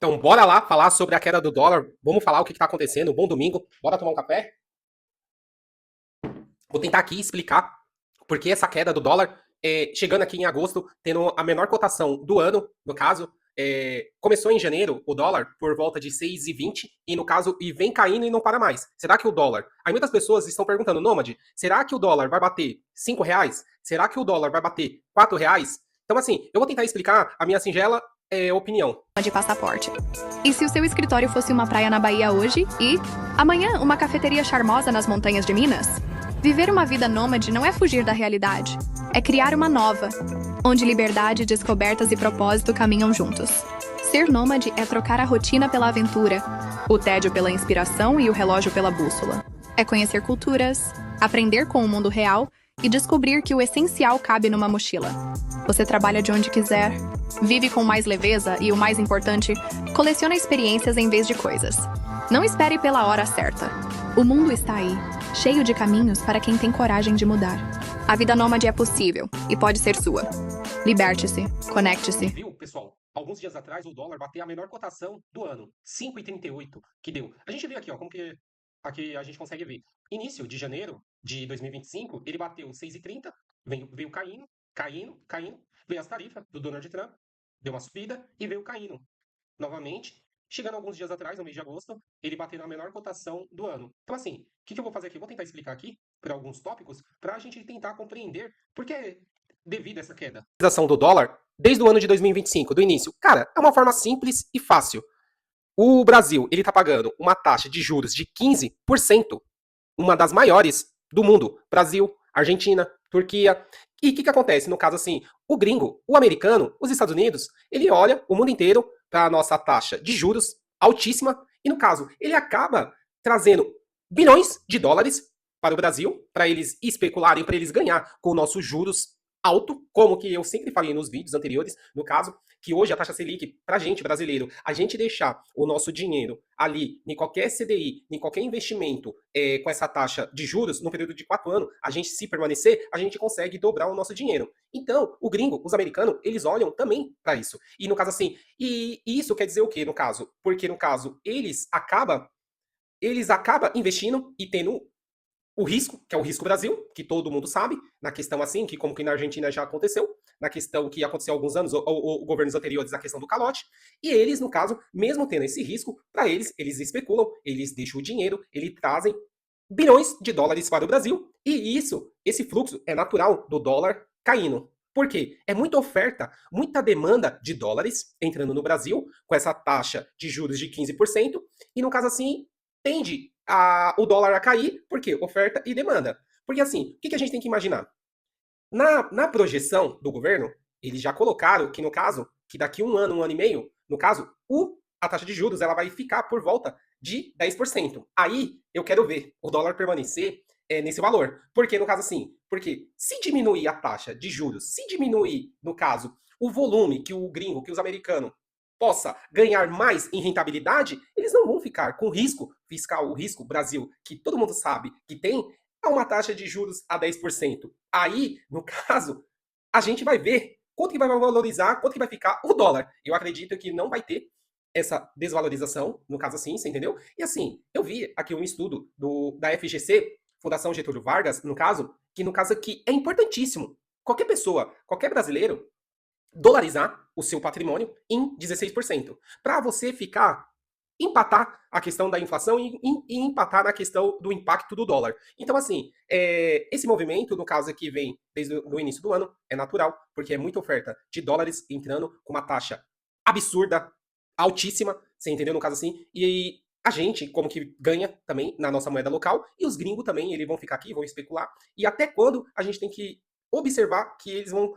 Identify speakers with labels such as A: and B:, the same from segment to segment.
A: Então, bora lá falar sobre a queda do dólar. Vamos falar o que está acontecendo. Bom domingo. Bora tomar um café? Vou tentar aqui explicar por que essa queda do dólar, chegando aqui em agosto, tendo a menor cotação do ano, no caso, começou em janeiro o dólar por volta de 6,20 e no caso e vem caindo e não para mais. Será que o dólar? Aí muitas pessoas estão perguntando, Nômade, será que o dólar vai bater R$ 5? Será que o dólar vai bater R$ 4? Então assim, eu vou tentar explicar a minha singela opinião.
B: De passaporte. E se o seu escritório fosse uma praia na Bahia hoje e amanhã uma cafeteria charmosa nas montanhas de Minas? Viver uma vida nômade não é fugir da realidade, é criar uma nova, onde liberdade, descobertas e propósito caminham juntos. Ser nômade é trocar a rotina pela aventura, o tédio pela inspiração e o relógio pela bússola. É conhecer culturas, aprender com o mundo real e descobrir que o essencial cabe numa mochila. Você trabalha de onde quiser, vive com mais leveza e, o mais importante, coleciona experiências em vez de coisas. Não espere pela hora certa. O mundo está aí, cheio de caminhos para quem tem coragem de mudar. A vida nômade é possível e pode ser sua. Liberte-se, conecte-se.
A: Viu, pessoal? Alguns dias atrás o dólar bateu a menor cotação do ano, 5,38, que deu. A gente viu aqui, ó, como que aqui a gente consegue ver. Início de janeiro de 2025, ele bateu 6,30, veio caindo, caindo, veio as tarifas do Donald Trump, deu uma subida e veio caindo novamente. Chegando alguns dias atrás, no mês de agosto, ele bateu na menor cotação do ano. Então, assim, o que eu vou fazer aqui? Eu vou tentar explicar aqui, por alguns tópicos, para a gente tentar compreender por que devido a essa queda. A ação do dólar, desde o ano de 2025, do início, cara, é uma forma simples e fácil. O Brasil, ele tá pagando uma taxa de juros de 15%, uma das maiores do mundo. Brasil, Argentina, Turquia. E o que acontece? No caso, assim, o gringo, o americano, os Estados Unidos, ele olha o mundo inteiro para a nossa taxa de juros altíssima e, no caso, ele acaba trazendo bilhões de dólares para o Brasil, para eles especularem, para eles ganhar com nossos juros alto, como que eu sempre falei nos vídeos anteriores, no caso, que hoje a taxa Selic, para a gente brasileiro, a gente deixar o nosso dinheiro ali, em qualquer CDI, em qualquer investimento, com essa taxa de juros, no período de 4 anos, a gente se permanecer, a gente consegue dobrar o nosso dinheiro. Então, o gringo, os americanos, eles olham também para isso. E no caso assim, e isso quer dizer o quê, no caso? Porque, no caso, eles acabam investindo e tendo o risco, que é o risco Brasil, que todo mundo sabe, na questão assim, que como que na Argentina já aconteceu, na questão que aconteceu há alguns anos, ou governos anteriores, a questão do calote, e eles, no caso, mesmo tendo esse risco, para eles especulam, eles deixam o dinheiro, eles trazem bilhões de dólares para o Brasil, e esse fluxo é natural do dólar caindo. Por quê? É muita oferta, muita demanda de dólares entrando no Brasil, com essa taxa de juros de 15%, e no caso assim, tende o dólar a cair, porque oferta e demanda. Porque assim, o que a gente tem que imaginar? Na projeção do governo, eles já colocaram que, no caso, que daqui um ano e meio, no caso, a taxa de juros ela vai ficar por volta de 10%. Aí eu quero ver o dólar permanecer nesse valor. Porque, no caso, assim, porque se diminuir a taxa de juros, se diminuir, no caso, o volume que o gringo, que os americanos possa ganhar mais em rentabilidade, eles não vão ficar com risco fiscal, o risco Brasil, que todo mundo sabe que tem, a uma taxa de juros a 10%. Aí, no caso, a gente vai ver quanto que vai valorizar, quanto que vai ficar o dólar. Eu acredito que não vai ter essa desvalorização, no caso assim, você entendeu? E assim, eu vi aqui um estudo da FGC, Fundação Getúlio Vargas, no caso, que é importantíssimo. Qualquer pessoa, qualquer brasileiro, dolarizar o seu patrimônio em 16%. Para você empatar a questão da inflação e empatar na questão do impacto do dólar. Então, assim, esse movimento, no caso aqui, vem desde o início do ano, é natural, porque é muita oferta de dólares entrando com uma taxa absurda, altíssima, você entendeu? No caso assim, e a gente, como que ganha também na nossa moeda local, e os gringos também, eles vão ficar aqui, vão especular, e até quando a gente tem que observar que eles vão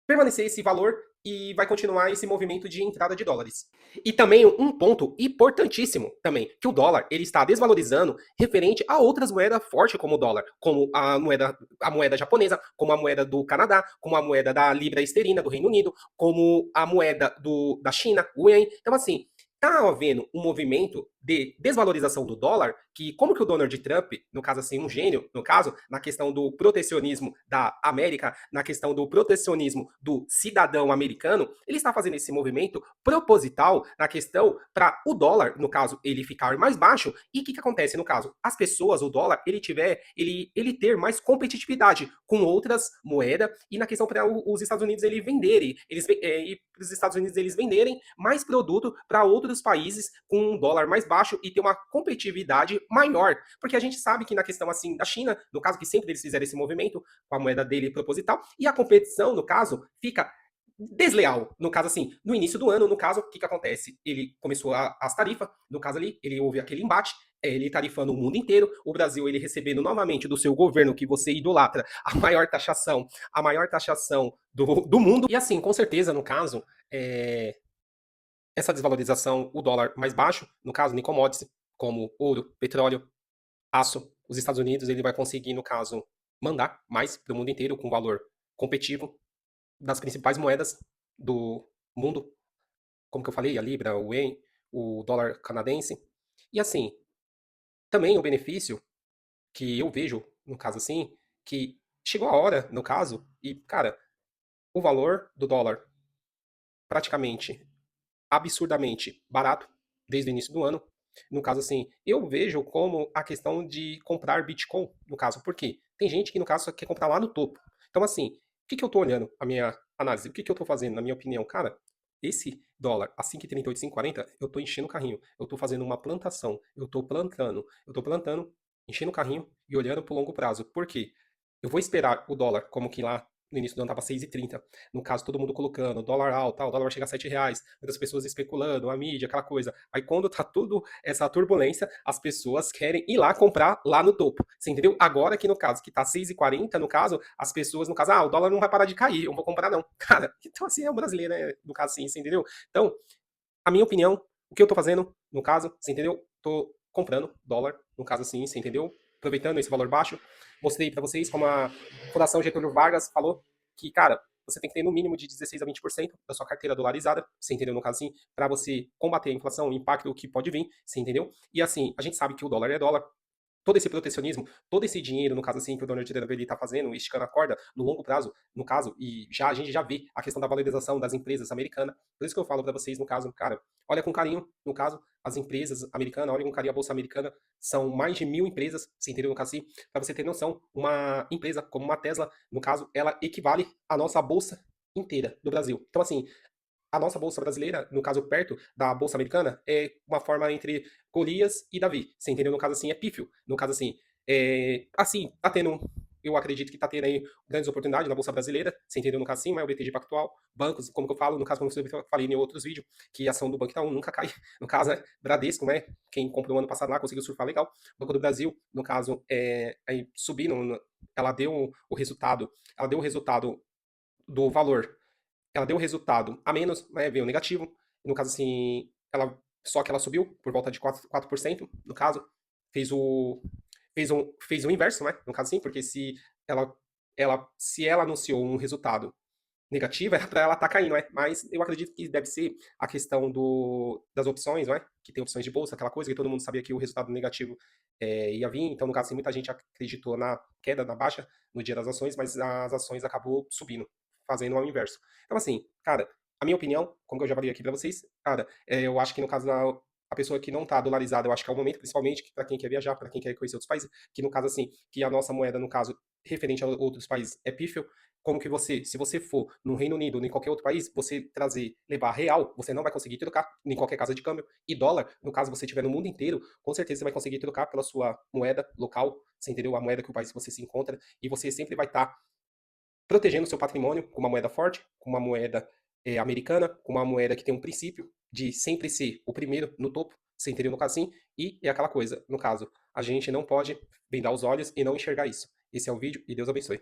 A: permanecer esse valor e vai continuar esse movimento de entrada de dólares. E também um ponto importantíssimo também, que o dólar ele está desvalorizando referente a outras moedas fortes como o dólar, como a moeda japonesa, como a moeda do Canadá, como a moeda da libra esterlina do Reino Unido, como a moeda da China, o Yuan. Então assim, tá havendo um movimento de desvalorização do dólar, que como que o Donald Trump, no caso assim, um gênio, no caso, na questão do protecionismo da América, na questão do protecionismo do cidadão americano, ele está fazendo esse movimento proposital na questão para o dólar, no caso, ele ficar mais baixo. E o que acontece no caso? As pessoas, o dólar, ele ter mais competitividade com outras moedas e na questão para os Estados Unidos ele venderem, e os Estados Unidos eles venderem mais produto para outros países com um dólar mais baixo e ter uma competitividade maior. Porque a gente sabe que na questão assim da China, no caso que sempre eles fizeram esse movimento com a moeda dele proposital, e a competição, no caso, fica desleal. No caso, assim, no início do ano, no caso, o que acontece? Ele começou as tarifas, no caso ali, ele houve aquele embate, ele tarifando o mundo inteiro, o Brasil ele recebendo novamente do seu governo que você idolatra a maior taxação do mundo. E assim, com certeza, no caso, essa desvalorização, o dólar mais baixo, no caso, em commodities, como ouro, petróleo, aço, os Estados Unidos ele vai conseguir, no caso, mandar mais para o mundo inteiro com valor competitivo das principais moedas do mundo, como que eu falei, a Libra, o Yen, o dólar canadense. E assim, também o benefício que eu vejo, no caso assim, que chegou a hora, no caso, e, cara, o valor do dólar praticamente absurdamente barato desde o início do ano. No caso, assim, eu vejo como a questão de comprar Bitcoin, no caso, porque tem gente que, no caso, quer comprar lá no topo. Então, assim, o que eu tô olhando, a minha análise, o que eu tô fazendo, na minha opinião? Cara, esse dólar a 5,38, 5,40, eu tô enchendo o carrinho. Eu tô fazendo uma plantação. Eu tô plantando, enchendo o carrinho e olhando pro longo prazo. Por quê? Eu vou esperar o dólar, como que lá no início do ano estava 6,30. No caso, todo mundo colocando dólar alto, o dólar vai chegar a R$ 7, muitas pessoas especulando, a mídia, aquela coisa. Aí quando tá tudo essa turbulência, as pessoas querem ir lá comprar lá no topo. Você entendeu? Agora que no caso, que tá 6,40, no caso, as pessoas, no caso, o dólar não vai parar de cair, eu não vou comprar não. Cara, então assim, é o brasileiro, né? No caso, assim, você entendeu? Então, a minha opinião, o que eu tô fazendo, no caso, você entendeu? Tô comprando dólar, no caso assim, você entendeu? Aproveitando esse valor baixo, mostrei para vocês como a Fundação Getúlio Vargas falou que, cara, você tem que ter no mínimo de 16 a 20% da sua carteira dolarizada, você entendeu? No caso assim, para você combater a inflação, o impacto que pode vir, você entendeu? E assim, a gente sabe que o dólar é dólar, todo esse protecionismo, todo esse dinheiro, no caso assim, que o Donald Trump ele está fazendo, esticando a corda, no longo prazo, no caso, e já a gente já vê a questão da valorização das empresas americanas. Por isso que eu falo para vocês, no caso, cara, olha com carinho, no caso, as empresas americanas, olha com carinho a Bolsa Americana, são mais de 1.000 empresas, você entendeu, no caso assim, para você ter noção, uma empresa como uma Tesla, no caso, ela equivale à nossa Bolsa inteira do Brasil. Então, assim, a nossa bolsa brasileira, no caso perto da bolsa americana, é uma forma entre Golias e Davi. Você entendeu? No caso assim, é pífio. No caso assim, assim, tá tendo, eu acredito que tá tendo aí grandes oportunidades na bolsa brasileira. Você entendeu? No caso assim, mas o BTG Pactual, bancos, como que eu falo, no caso, como eu falei em outros vídeos, que a ação do Banco Itaú nunca cai. No caso, né, Bradesco, né, quem comprou ano passado lá conseguiu surfar legal. Banco do Brasil, no caso, aí subindo, ela deu o resultado do valor, ela deu um resultado a menos, né, veio negativo. No caso, assim, só que ela subiu por volta de 4%, no caso, fez o, fez o inverso, né, no caso, assim, porque ela, se ela anunciou um resultado negativo, era para ela estar caindo, né? Mas eu acredito que deve ser a questão das opções, né? Que tem opções de bolsa, aquela coisa que todo mundo sabia que o resultado negativo ia vir. Então, no caso, assim, muita gente acreditou na queda, na baixa no dia das ações, mas as ações acabou subindo, fazendo ao inverso. Então, assim, cara, a minha opinião, como eu já falei aqui para vocês, cara, eu acho que no caso da a pessoa que não está dolarizada, eu acho que é o momento, principalmente para quem quer viajar, para quem quer conhecer outros países, que no caso assim, que a nossa moeda, no caso, referente a outros países, é pífio, como que você, se você for no Reino Unido ou em qualquer outro país, você levar real, você não vai conseguir trocar em qualquer casa de câmbio. E dólar, no caso você estiver no mundo inteiro, com certeza você vai conseguir trocar pela sua moeda local, você entendeu? A moeda que o país que você se encontra, e você sempre vai estar protegendo o seu patrimônio com uma moeda forte, com uma moeda americana, com uma moeda que tem um princípio de sempre ser o primeiro no topo, você entendeu no caso assim? E é aquela coisa, no caso, a gente não pode vendar os olhos e não enxergar isso. Esse é o vídeo e Deus abençoe.